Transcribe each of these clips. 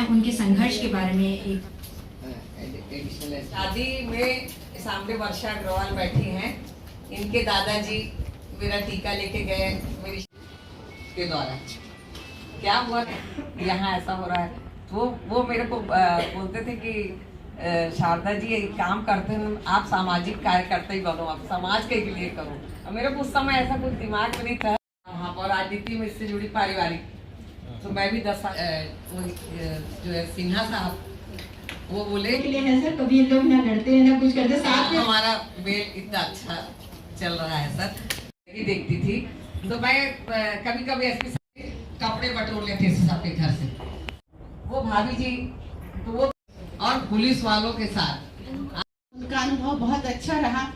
उनके संघर्ष के बारे में एक शादी में सामने वर्षा अग्रवाल बैठी हैं। इनके दादाजी मेरा टीका लेके गए मेरी के द्वारा। क्या हुआ यहाँ ऐसा हो रहा है, वो मेरे को बोलते थे कि शारदा जी एक काम करते हैं, आप सामाजिक कार्यकर्ता ही बनो, आप समाज के लिए करो। और मेरे को उस समय ऐसा कुछ दिमाग में नहीं था वहाँ पर। राजनीति में इससे जुड़ी पारिवारिक, तो मैं भी 10 जो है सिन्हा साहब वो बोले है सर, कभी ये लोग ना लड़ते हैं ना कुछ करते साथ में। हमारा मेल इतना अच्छा चल रहा है सर। ये देखती थी तो मैं कभी कभी एसपी कपड़े बटोर लेते थे सबके घर से, वो भाभी जी तो वो और पुलिस वालों के साथ। उनका अनुभव बहुत अच्छा रहा।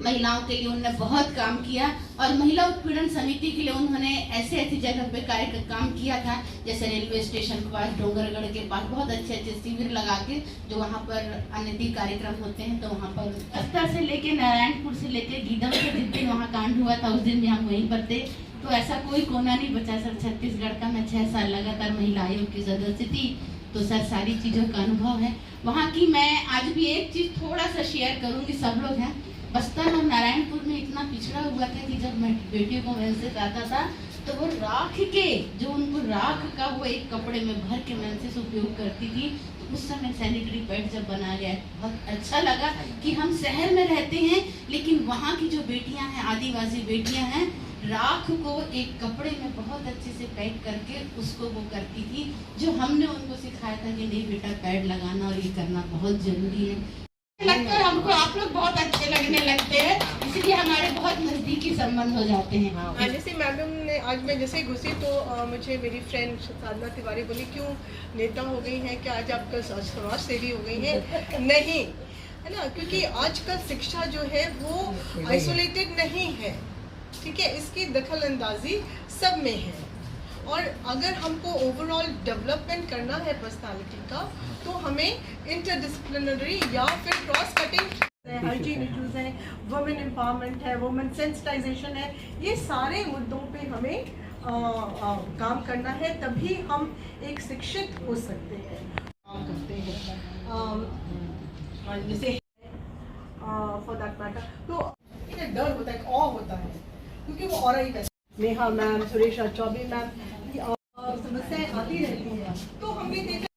महिलाओं के लिए उन्होंने बहुत काम किया और महिला उत्पीड़न समिति के लिए उन्होंने ऐसे ऐसी जगह पे काम किया था, जैसे रेलवे स्टेशन के पास, डोंगरगढ़ के पास बहुत अच्छे शिविर लगा के, जो वहाँ पर अनैतिक कार्यक्रम होते हैं, तो वहाँ पर अस्तर से लेके नारायणपुर से लेके गीदम से जिस दिन वहाँ कांड हुआ था उस दिन भी हम वहीं पर थे। तो ऐसा कोई कोना नहीं बचा सर। छत्तीसगढ़ का मैं 6 साल लगातार महिला आयोग की सदस्य थी, तो सर सारी चीज़ों का अनुभव है वहाँ की। मैं आज भी एक चीज़ थोड़ा सा शेयर करूँगी, सब लोग हैं, बस्तर और नारायणपुर में इतना पिछड़ा हुआ था कि जब मैं बेटियों को मेंसेस आता था तो वो राख के, जो उनको राख का वो एक कपड़े में भर के मेंसेस उपयोग करती थी। तो उस समय सैनिटरी पैड जब बना गया, बहुत अच्छा लगा कि हम शहर में रहते हैं लेकिन वहाँ की जो बेटियाँ हैं, आदिवासी बेटियाँ हैं, राख को एक कपड़े में बहुत अच्छे से पैक करके उसको वो करती थी, जो हमने उनको सिखाया था कि नहीं बेटा पैड लगाना और ये करना बहुत जरूरी है। लगकर हमको आप लोग बहुत अच्छे लगने लगते हैं, इसलिए हमारे बहुत नजदीकी संबंध हो जाते हैं। जैसे मैडम ने आज मैं जैसे घुसी तो मुझे मेरी फ्रेंड साधना तिवारी बोली, क्यों नेता हो गई हैं, क्या आज आप समाज सेवी हो गई हैं? नहीं है ना, क्योंकि आजकल शिक्षा जो है वो आइसोलेटेड नहीं है, ठीक है, इसकी दखल अंदाजी सब में है। और अगर हमको ओवरऑल डेवलपमेंट करना है पर्सनालिटी का, तो हमें इंटरडिसिप्लिनरी या फिर क्रॉस कटिंग हाइजीन इश्यूज हैं, वुमेन एम्पावरमेंट है, वुमेन सेंसिटाइजेशन है, ये सारे मुद्दों पे हमें काम करना है, तभी हम एक शिक्षित हो सकते हैं। काम करते हैं जैसे फॉर दैट मैटर, तो डर होता है, ऑ होता है, क्योंकि वो और ही नेहा मैम, सुरेशा चौबे मैम समस्याएं आती रहती हैं। तो हमने देखा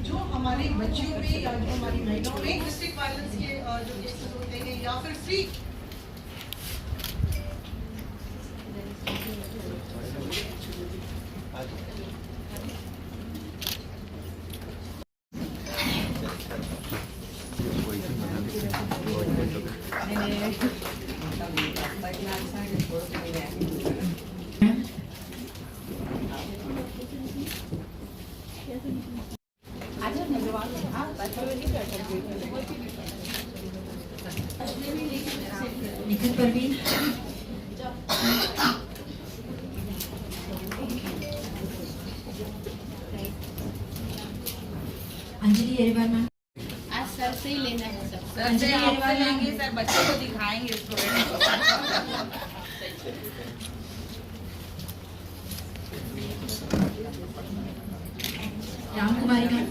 जो हमारे बच्चियों में या जो हमारी महिलाओं में डिस्ट्रिक्ट वायलेंस के जो केसेस होते हैं या फिर फ्री निखिल परवीन, अंजलि एरिवाल मैम। आज सर से ही लेना है सब। अंजलि एरिवाल लेंगे सर, बच्चों को दिखाएंगे स्टूडेंट को। राम कुमारी मैम,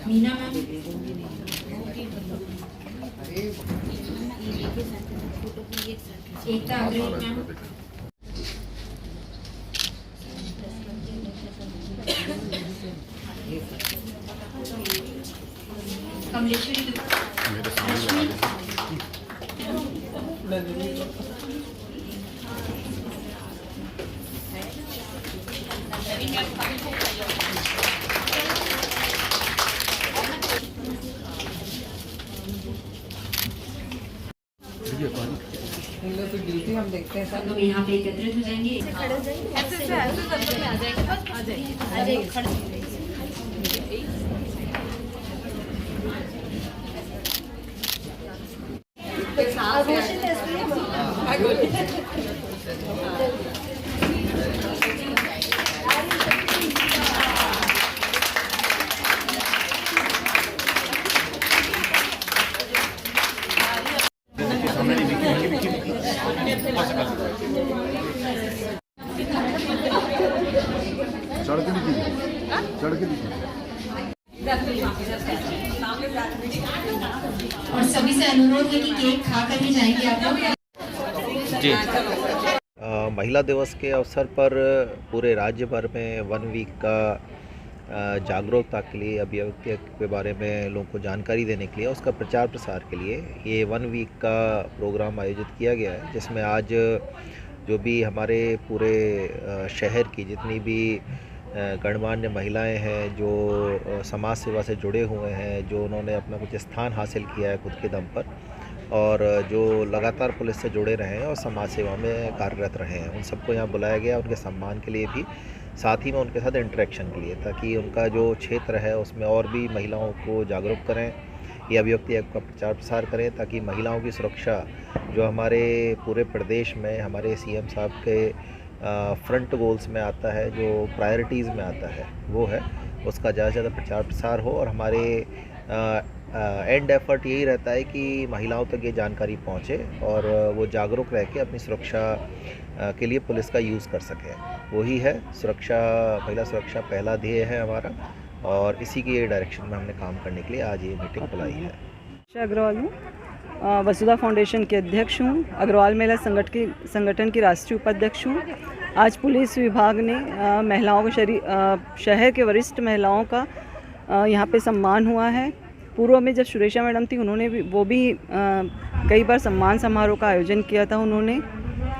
मीना मैम, एकता अग्रवाल मैम, कमलेश्वरी रश्मि, तो ड्यूटी हम देखते हैं सर। लोग यहाँ पे एकत्रित हो जाएंगे। और सभी से अनुरोध है कि केक खा कर ही जाएंगे आप लोग। महिला दिवस के अवसर पर पूरे राज्य भर में 1 वीक का जागरूकता के लिए, अभिव्यक्ति के बारे में लोगों को जानकारी देने के लिए, उसका प्रचार प्रसार के लिए ये 1 वीक का प्रोग्राम आयोजित किया गया है, जिसमें आज जो भी हमारे पूरे शहर की जितनी भी गणमान्य महिलाएं हैं जो समाज सेवा से जुड़े हुए हैं, जो उन्होंने अपना कुछ स्थान हासिल किया है खुद के दम पर, और जो लगातार पुलिस से जुड़े रहे हैं और समाज सेवा में कार्यरत रहे हैं, उन सबको यहाँ बुलाया गया उनके सम्मान के लिए भी, साथ ही में उनके साथ इंटरेक्शन के लिए, ताकि उनका जो क्षेत्र है उसमें और भी महिलाओं को जागरूक करें, ये अभिव्यक्ति ऐप का प्रचार प्रसार करें, ताकि महिलाओं की सुरक्षा जो हमारे पूरे प्रदेश में हमारे सीएम साहब के फ्रंट गोल्स में आता है, जो प्रायोरिटीज़ में आता है, वो है उसका ज़्यादा से ज़्यादा प्रचार प्रसार हो। और हमारे एंड एफर्ट यही रहता है कि महिलाओं तक ये जानकारी पहुँचे और वो जागरूक रह के अपनी सुरक्षा के लिए पुलिस का यूज़ कर सकें। वही है सुरक्षा, महिला सुरक्षा पहला ध्येय है हमारा, और इसी के डायरेक्शन में हमने काम करने के लिए आज ये मीटिंग बुलाई है। अग्रवाल हूँ, वसुधा फाउंडेशन के अध्यक्ष हूँ, अग्रवाल महिला संगठन की राष्ट्रीय उपाध्यक्ष हूँ। आज पुलिस विभाग ने महिलाओं को शहर के वरिष्ठ महिलाओं का यहाँ पे सम्मान हुआ है। पूर्व में जब सुरेशा मैडम थी उन्होंने भी कई बार सम्मान समारोह का आयोजन किया था उन्होंने,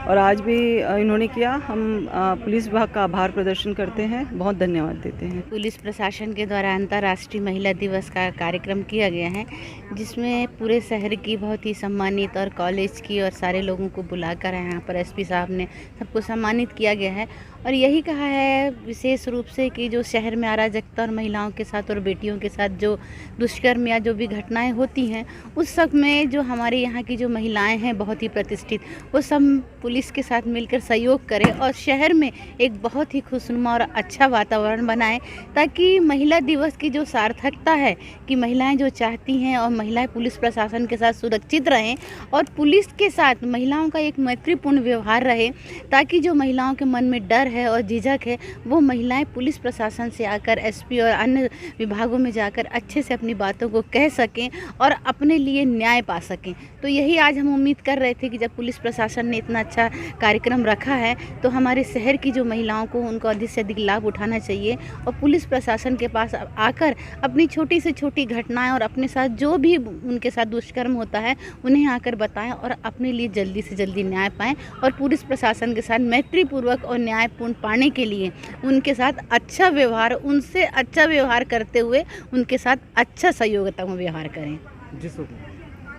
और आज भी इन्होंने किया। हम पुलिस विभाग का आभार प्रदर्शन करते हैं, बहुत धन्यवाद देते हैं। पुलिस प्रशासन के द्वारा अंतर्राष्ट्रीय महिला दिवस का कार्यक्रम किया गया है, जिसमें पूरे शहर की बहुत ही सम्मानित और कॉलेज की और सारे लोगों को बुलाकर यहाँ पर एसपी साहब ने सबको सम्मानित किया गया है। और यही कहा है विशेष रूप से कि जो शहर में अराजकता और महिलाओं के साथ और बेटियों के साथ जो दुष्कर्म या जो भी घटनाएं होती हैं, उस सब में जो हमारे यहाँ की जो महिलाएं हैं बहुत ही प्रतिष्ठित, वो सब पुलिस के साथ मिलकर सहयोग करें और शहर में एक बहुत ही खुशनुमा और अच्छा वातावरण बनाएं, ताकि महिला दिवस की जो सार्थकता है कि महिलाएं जो चाहती हैं और महिलाएं पुलिस प्रशासन के साथ सुरक्षित रहें और पुलिस के साथ महिलाओं का एक मैत्रीपूर्ण व्यवहार रहे, ताकि जो महिलाओं के मन में डर है और झिझक है वो महिलाएं पुलिस प्रशासन से आकर एसपी और अन्य विभागों में जाकर अच्छे से अपनी बातों को कह सकें और अपने लिए न्याय पा सकें। तो यही आज हम उम्मीद कर रहे थे कि जब पुलिस प्रशासन ने इतना अच्छा कार्यक्रम रखा है तो हमारे शहर की जो महिलाओं को उनको अधिक से अधिक लाभ उठाना चाहिए और पुलिस प्रशासन के पास आकर अपनी छोटी से छोटी घटनाएं और अपने साथ जो भी उनके साथ दुष्कर्म होता है उन्हें आकर बताएं और अपने लिए जल्दी से जल्दी न्याय पाएं और पुलिस प्रशासन के साथ मैत्रीपूर्वक और न्यायपूर्ण पाने के लिए उनके साथ अच्छा व्यवहार, उनसे अच्छा व्यवहार करते हुए उनके साथ अच्छा सहयोगिता में व्यवहार करें।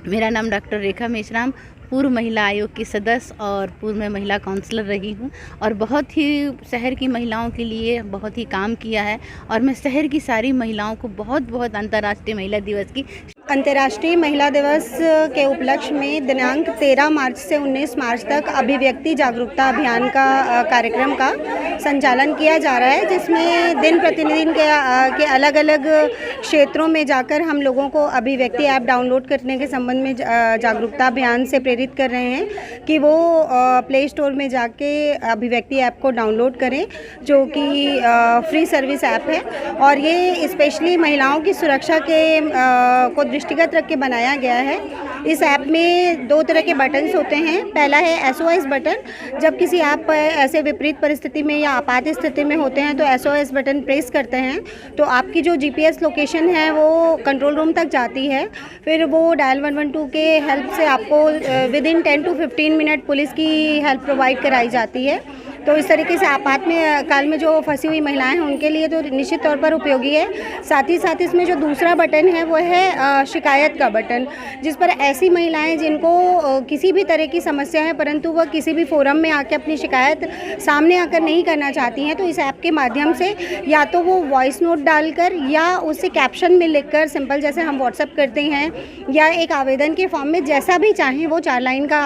मेरा नाम डॉक्टर रेखा मेश्राम, पूर्व महिला आयोग की सदस्य और पूर्व में महिला काउंसलर रही हूँ और बहुत ही शहर की महिलाओं के लिए बहुत ही काम किया है और मैं शहर की सारी महिलाओं को बहुत बहुत अंतर्राष्ट्रीय महिला दिवस की अंतर्राष्ट्रीय महिला दिवस के उपलक्ष्य में दिनांक 13 मार्च से 19 मार्च तक अभिव्यक्ति जागरूकता अभियान का कार्यक्रम का संचालन किया जा रहा है, जिसमें दिन प्रतिदिन के अलग अलग क्षेत्रों में जाकर हम लोगों को अभिव्यक्ति ऐप डाउनलोड करने के संबंध में जागरूकता अभियान से प्रेरित कर रहे हैं कि वो प्ले स्टोर में जाके अभिव्यक्ति ऐप को डाउनलोड करें, जो कि फ्री सर्विस ऐप है और ये स्पेशली महिलाओं की सुरक्षा को दृष्टिगत रख के बनाया गया है। इस ऐप में 2 तरह के बटन्स होते हैं। पहला है SOS बटन, जब किसी आप ऐसे विपरीत परिस्थिति में या आपात स्थिति में होते हैं तो SOS बटन प्रेस करते हैं तो आपकी जो GPS लोकेशन है वो कंट्रोल रूम तक जाती है, फिर वो डायल 112 के हेल्प से आपको विदिन 10 to 15 मिनट पुलिस की हेल्प प्रोवाइड कराई जाती है। तो इस तरीके से आपात काल में जो फंसी हुई महिलाएं हैं उनके लिए तो निश्चित तौर पर उपयोगी है। साथ ही साथ इसमें जो दूसरा बटन है वो है शिकायत का बटन, जिस पर ऐसी महिलाएं जिनको किसी भी तरह की समस्या है परंतु वह किसी भी फोरम में आके अपनी शिकायत सामने आकर नहीं करना चाहती हैं, तो इस ऐप के माध्यम से या तो वो वॉइस नोट डालकर या उससे कैप्शन में लिखकर सिंपल जैसे हम व्हाट्सएप करते हैं या एक आवेदन के फॉर्म में जैसा भी चाहें वो 4 लाइन का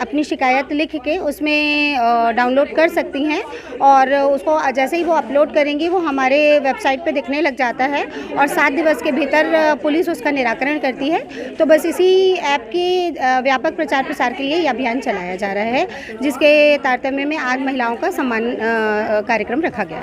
अपनी शिकायत लिख के उसमें डाउनलोड कर सकती हैं और उसको जैसे ही वो अपलोड करेंगी वो हमारे वेबसाइट पे दिखने लग जाता है और 7 दिवस के भीतर पुलिस उसका निराकरण करती है। तो बस इसी ऐप के व्यापक प्रचार प्रसार के लिए ये अभियान चलाया जा रहा है, जिसके तारतम्य में आज महिलाओं का सम्मान कार्यक्रम रखा गया।